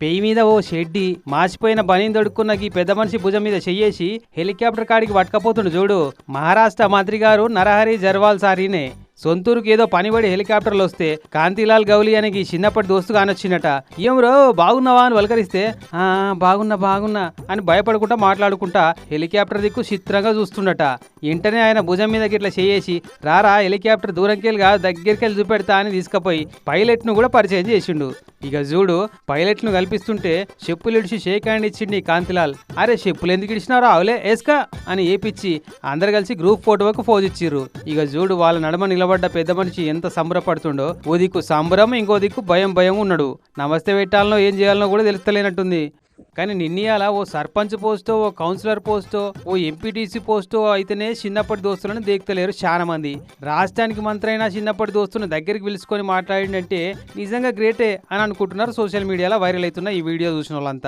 పెయి మీద ఓ షెడ్డి మాసిపోయిన బనీని దొడుక్కున్న ఈ పెద్ద మనిషి భుజం మీద చెయ్యేసి హెలికాప్టర్ కాడికి పట్టుకపోతుండు చూడు. మహారాష్ట్ర మంత్రి గారు నరహరి జర్వాల్ సారీనే. సొంతూరుకి ఏదో పనిపడి హెలికాప్టర్లు వస్తే కాంతిలాల్ గౌలి అనే చిన్నప్పటి దోస్తు కానొచ్చినట. ఏమ్రో బాగున్నావా అని వలకరిస్తే బాగున్నా అని భయపడుకుంటా మాట్లాడుకుంటా హెలికాప్టర్ దిక్కు చిత్రంగా చూస్తుండట. వెంటనే ఆయన భుజం మీద గిట్లా చేసి రారా హెలికాప్టర్ దూరంకెళ్ళి కాదు దగ్గరికెళ్ళి చూపెడతా అని తీసుకుపోయి పైలట్ ను కూడా పరిచయం చేసిండు. ఇక చూడు పైలట్ ను కల్పిస్తుంటే చెప్పులు ఇడిచి షేక్ హ్యాండ్ ఇచ్చిండి కాంతిలాల్. అరే చెప్పులు ఎందుకు ఇడిచినారో అవలే ఏస్కా అని ఏపిచ్చి అందరు కలిసి గ్రూప్ ఫోటోకు పోజ్ ఇచ్చిర్రు. ఇక చూడు వాళ్ళ నడమ నిలబడ్డ పెద్ద మనిషి ఎంత సంబరపడుతుండో. ఓ దిక్కు సంబరం ఇంకో దిక్కు భయం ఉన్నాడు. నమస్తే పెట్టాలనో ఏం చేయాలనో కూడా తెలుస్తలేనట్టుంది. కానీ నిన్నయాల ఓ సర్పంచ్ పోస్టో ఓ కౌన్సిలర్ పోస్టో ఓ ఎంపీటీసీ పోస్టో అయితేనే చిన్నప్పటి దోస్తులను దేక్తలేరు చాలా మంది. రాష్ట్రానికి మంత్రి అయినా చిన్నప్పటి దోస్తులను దగ్గరికి పిలుచుకొని మాట్లాడిందంటే నిజంగా గ్రేటే అని అనుకుంటున్నారు సోషల్ మీడియాలో వైరల్ అవుతున్న ఈ వీడియో చూసిన వాళ్ళంతా.